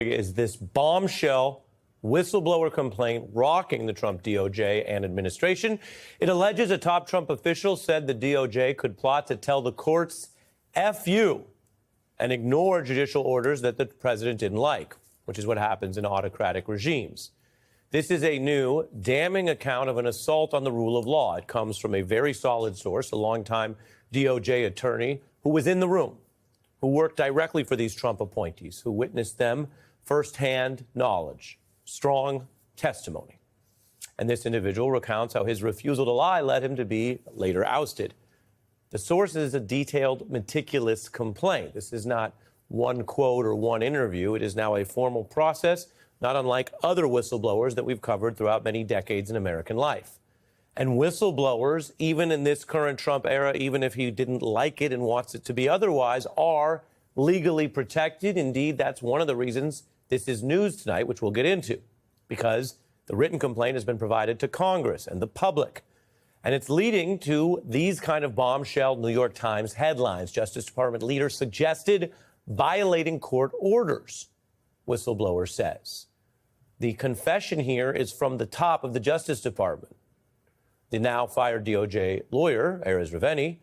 Is this bombshell whistleblower complaint rocking the Trump DOJ and administration? It alleges a top Trump official said the DOJ could plot to tell the courts F you and ignore judicial orders that the president didn't like, which is what happens in autocratic regimes. This is a new, damning account of an assault on the rule of law. It comes from a very solid source, a longtime DOJ attorney who was in the room, who worked directly for these Trump appointees, who witnessed them firsthand knowledge, strong testimony. And this individual recounts how his refusal to lie led him to be later ousted. The source is a detailed, meticulous complaint. This is not one quote or one interview. It is now a formal process, not unlike other whistleblowers that we've covered throughout many decades in American life. And whistleblowers, even in this current Trump era, even if he didn't like it and wants it to be otherwise, are legally protected. Indeed, that's one of the reasons this is news tonight, which we'll get into, because the written complaint has been provided to Congress and the public. And it's leading to these kind of bombshell New York Times headlines. Justice Department leader suggested violating court orders, whistleblower says. The confession here is from the top of the Justice Department. The now fired DOJ lawyer, Erez Raveni,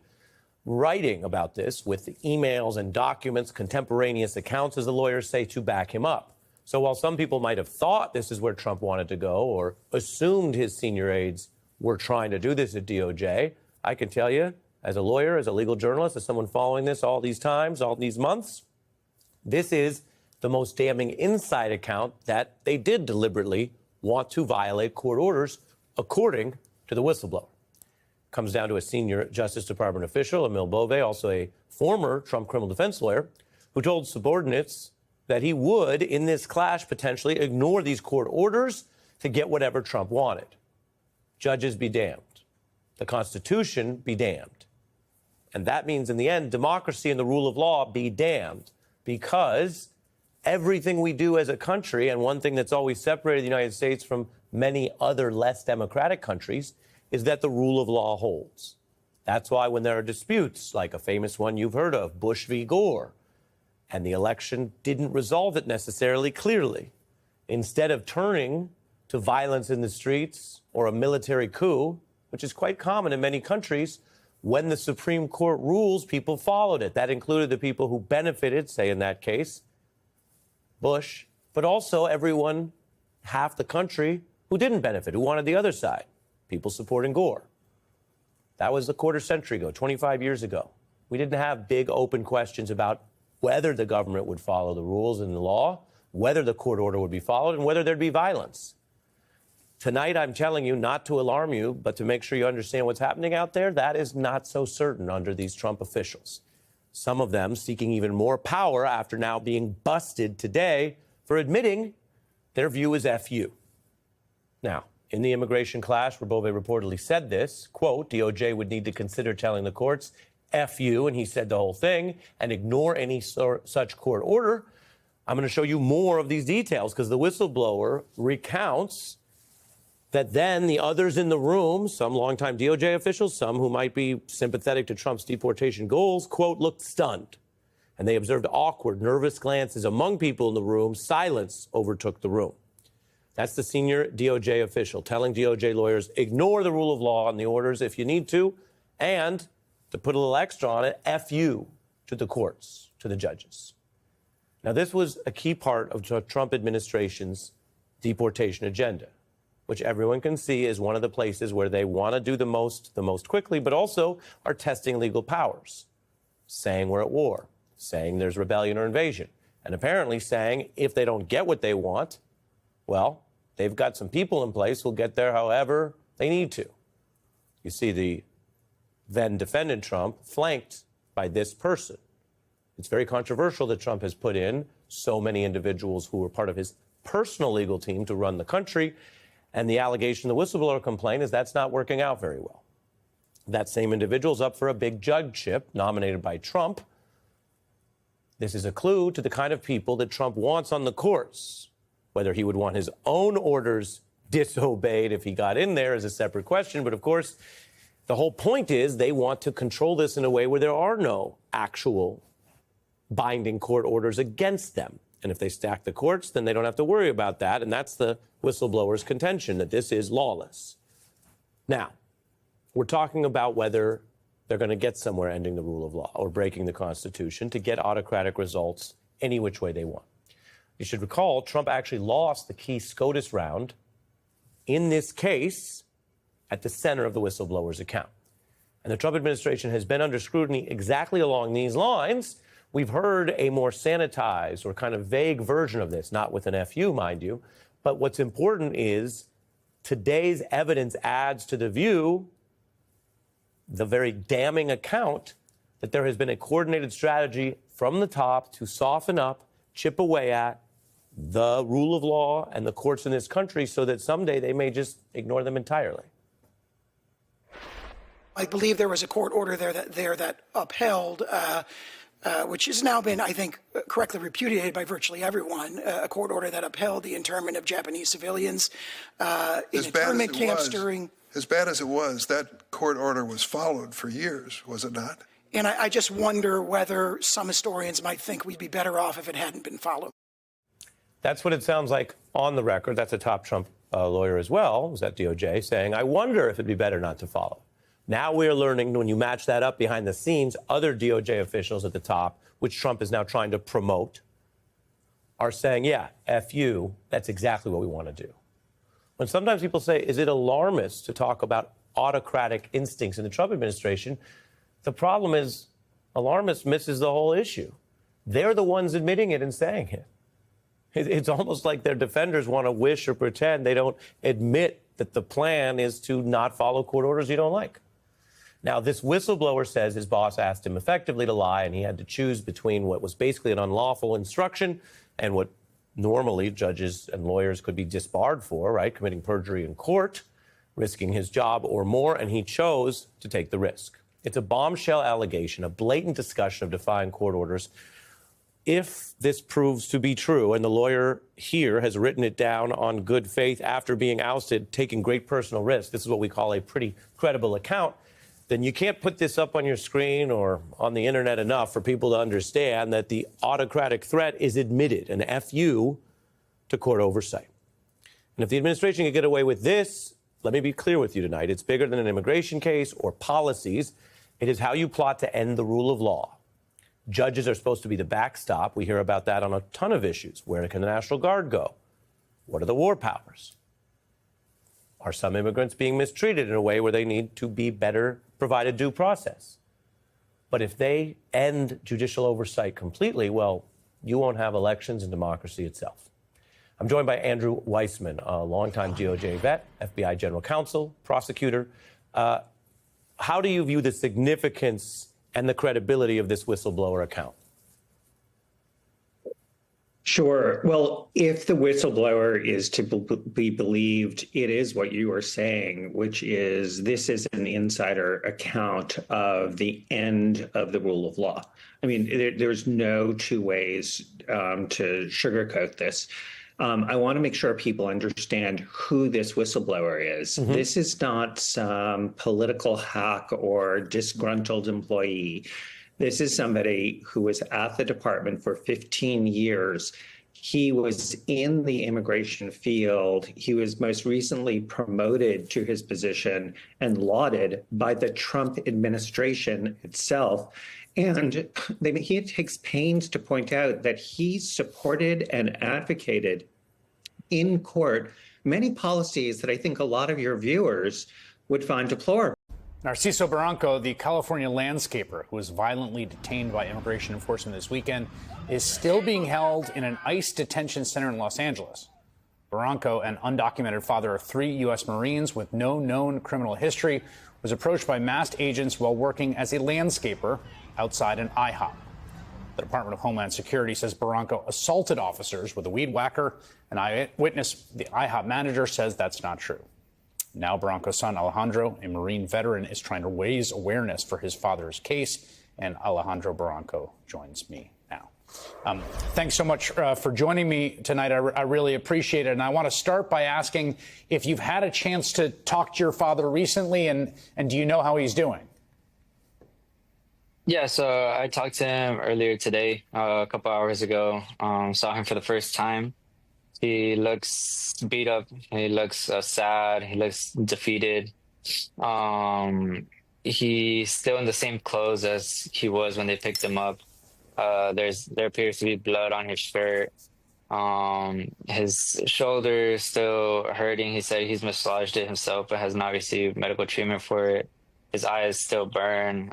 writing about this with the emails and documents, contemporaneous accounts, as the lawyers say, to back him up. So while some people might have thought this is where Trump wanted to go or assumed his senior aides were trying to do this at DOJ, I can tell you, as a lawyer, as a legal journalist, as someone following this all these times, all these months, this is the most damning inside account that they did deliberately want to violate court orders, according to the whistleblower. Comes down to a senior Justice Department official, Emil Bove, also a former Trump criminal defense lawyer, who told subordinates that he would, in this clash, potentially ignore these court orders to get whatever Trump wanted. Judges be damned. The Constitution be damned. And that means, in the end, democracy and the rule of law be damned, because everything we do as a country, and one thing that's always separated the United States from many other less democratic countries, is that the rule of law holds. That's why when there are disputes, like a famous one you've heard of, Bush v. Gore, and the election didn't resolve it necessarily clearly, instead of turning to violence in the streets or a military coup, which is quite common in many countries, when the Supreme Court rules, people followed it. That included the people who benefited, say in that case, Bush, but also everyone, half the country, who didn't benefit, who wanted the other side, people supporting Gore. That was a quarter century ago, 25 years ago. We didn't have big open questions about whether the government would follow the rules and the law, whether the court order would be followed, and whether there'd be violence. Tonight, I'm telling you, not to alarm you, but to make sure you understand what's happening out there, that is not so certain under these Trump officials. Some of them seeking even more power after now being busted today for admitting their view is FU. Now, in the immigration clash where Bove reportedly said this, quote, DOJ would need to consider telling the courts FU, and he said the whole thing, and ignore any such court order. I'm going to show you more of these details, because the whistleblower recounts that then the others in the room, some longtime DOJ officials, some who might be sympathetic to Trump's deportation goals, quote, looked stunned. And they observed awkward, nervous glances among people in the room. Silence overtook the room. That's the senior DOJ official telling DOJ lawyers, ignore the rule of law and the orders if you need to, and to put a little extra on it, FU to the courts, to the judges. Now, this was a key part of the Trump administration's deportation agenda, which everyone can see is one of the places where they want to do the most quickly, but also are testing legal powers, saying we're at war, saying there's rebellion or invasion, and apparently saying if they don't get what they want, well, they've got some people in place who'll get there however they need to. You see the then defendant Trump flanked by this person. It's very controversial that Trump has put in so many individuals who were part of his personal legal team to run the country. And the allegation, the whistleblower complaint, is that's not working out very well. That same individual's up for a big judgeship nominated by Trump. This is a clue to the kind of people that Trump wants on the courts. Whether he would want his own orders disobeyed if he got in there is a separate question. But of course, the whole point is they want to control this in a way where there are no actual binding court orders against them. And if they stack the courts, then they don't have to worry about that. And that's the whistleblower's contention, that this is lawless. Now, we're talking about whether they're going to get somewhere ending the rule of law or breaking the Constitution to get autocratic results any which way they want. You should recall Trump actually lost the key SCOTUS round in this case at the center of the whistleblower's account. And the Trump administration has been under scrutiny exactly along these lines. We've heard a more sanitized or kind of vague version of this, not with an FU, mind you. But what's important is today's evidence adds to the view, the very damning account, that there has been a coordinated strategy from the top to soften up, chip away at the rule of law and the courts in this country so that someday they may just ignore them entirely. I believe there was a court order there that upheld, which has now been, I think, correctly repudiated by virtually everyone, a court order that upheld the internment of Japanese civilians in internment camps during. As bad as it was, that court order was followed for years, was it not? And I just wonder whether some historians might think we'd be better off if it hadn't been followed. That's what it sounds like on the record. That's a top Trump lawyer as well, was at DOJ, saying, I wonder if it'd be better not to follow. Now we're learning, when you match that up behind the scenes, other DOJ officials at the top, which Trump is now trying to promote, are saying, yeah, F you, that's exactly what we want to do. When sometimes people say, is it alarmist to talk about autocratic instincts in the Trump administration? The problem is alarmist misses the whole issue. They're the ones admitting it and saying it. It's almost like their defenders want to wish or pretend they don't admit that the plan is to not follow court orders you don't like. Now, this whistleblower says his boss asked him effectively to lie, and he had to choose between what was basically an unlawful instruction and what normally judges and lawyers could be disbarred for, right? Committing perjury in court, risking his job or more, and he chose to take the risk. It's a bombshell allegation, a blatant discussion of defying court orders. If this proves to be true, and the lawyer here has written it down on good faith after being ousted, taking great personal risk, this is what we call a pretty credible account, then you can't put this up on your screen or on the internet enough for people to understand that the autocratic threat is admitted, an FU to court oversight. And if the administration can get away with this, let me be clear with you tonight, it's bigger than an immigration case or policies. It is how you plot to end the rule of law. Judges are supposed to be the backstop. We hear about that on a ton of issues. Where can the National Guard go? What are the war powers? Are some immigrants being mistreated in a way where they need to be better provided due process? But if they end judicial oversight completely, well, you won't have elections and democracy itself. I'm joined by Andrew Weissman, a longtime DOJ vet, FBI general counsel, prosecutor. How do you view the significance and the credibility of this whistleblower account? Sure. Well, if the whistleblower is to be believed, it is what you are saying, which is this is an insider account of the end of the rule of law. I mean, there's no two ways to sugarcoat this. I want to make sure people understand who this whistleblower is. Mm-hmm. This is not some political hack or disgruntled employee. This is somebody who was at the department for 15 years. He was in the immigration field. He was most recently promoted to his position and lauded by the Trump administration itself. And he takes pains to point out that he supported and advocated in court many policies that I think a lot of your viewers would find deplorable. Narciso Barranco, the California landscaper who was violently detained by immigration enforcement this weekend, is still being held in an ICE detention center in Los Angeles. Barranco, an undocumented father of 3 U.S. Marines with no known criminal history, was approached by masked agents while working as a landscaper outside an IHOP. The Department of Homeland Security says Barranco assaulted officers with a weed whacker. An eyewitness, the IHOP manager, says that's not true. Now Barranco's son, Alejandro, a Marine veteran, is trying to raise awareness for his father's case, and Alejandro Barranco joins me now. Thanks so much for joining me tonight. I really appreciate it. And I want to start by asking if you've had a chance to talk to your father recently, and do you know how he's doing? Yeah, so I talked to him earlier today, a couple hours ago. Saw him for the first time. He looks beat up. He looks sad. He looks defeated. Um, he's still in the same clothes as he was when they picked him up. There appears to be blood on his shirt. His shoulder is still hurting. He said he's massaged it himself, but has not received medical treatment for it. His eyes still burn.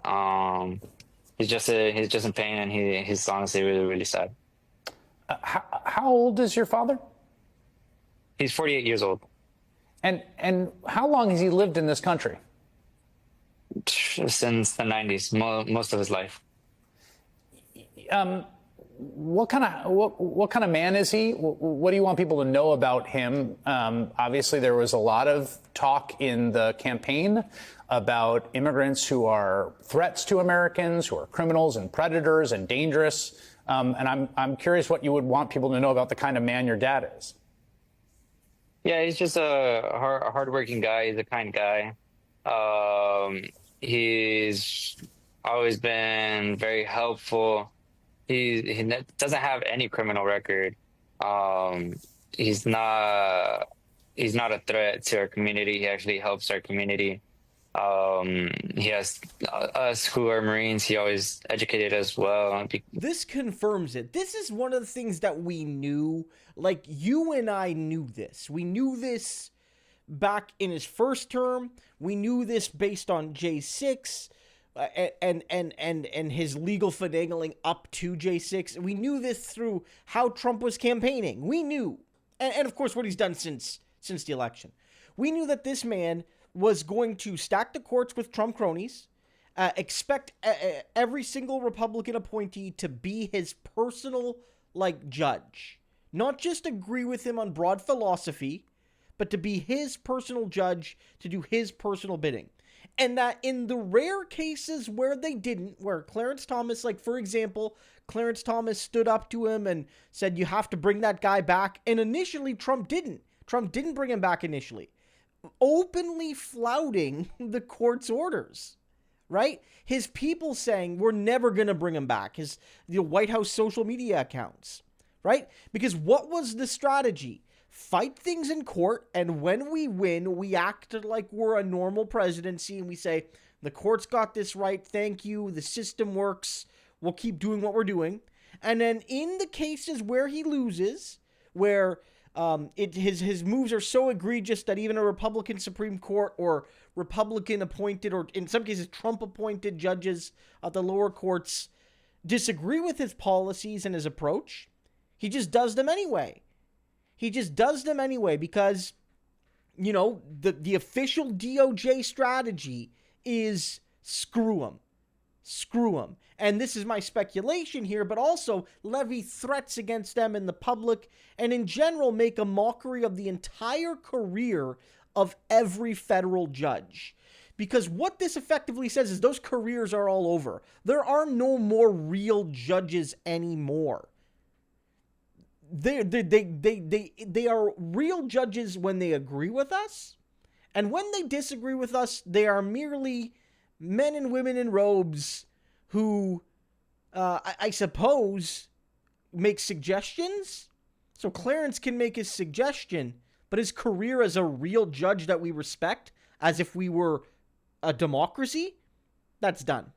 He's just in pain, and he's honestly really, really sad. How old is your father? He's 48 years old. And how long has he lived in this country? Since the 90s, most of his life. What kind of man is he? What do you want people to know about him? Obviously, there was a lot of talk in the campaign about immigrants who are threats to Americans, who are criminals and predators and dangerous. And I'm curious what you would want people to know about the kind of man your dad is. Yeah, he's just a hardworking guy. He's a kind guy. He's always been very helpful. He doesn't have any criminal record. He's not a threat to our community. He actually helps our community. He has us who are Marines. He always educated us well. This confirms it. This is one of the things that we knew. Like, you and I knew this. We knew this back in his first term. We knew this based on J6 and his legal finagling up to J6. We knew this through how Trump was campaigning. We knew. And of course, what he's done since the election. We knew that this man was going to stack the courts with Trump cronies, expect every single Republican appointee to be his personal, judge. Not just agree with him on broad philosophy, but to be his personal judge, to do his personal bidding. And that in the rare cases where they didn't, where Clarence Thomas, for example, Clarence Thomas stood up to him and said, you have to bring that guy back. And initially, Trump didn't. Trump didn't bring him back initially, openly flouting the court's orders, right? His people saying, we're never going to bring him back. The White House social media accounts, right? Because what was the strategy? Fight things in court, and when we win, we act like we're a normal presidency, and we say, the court's got this right, thank you, the system works, we'll keep doing what we're doing. And then in the cases where he loses, where his moves are so egregious that even a Republican Supreme Court or Republican appointed, or in some cases Trump appointed judges at the lower courts disagree with his policies and his approach, he just does them anyway. He just does them anyway because, the official DOJ strategy is screw him. Screw him. And this is my speculation here, but also levy threats against them in the public and in general make a mockery of the entire career of every federal judge. Because what this effectively says is those careers are all over. There are no more real judges anymore. They are real judges when they agree with us, and when they disagree with us, they are merely men and women in robes who, I suppose, make suggestions. So Clarence can make his suggestion, but his career as a real judge that we respect, as if we were a democracy, that's done.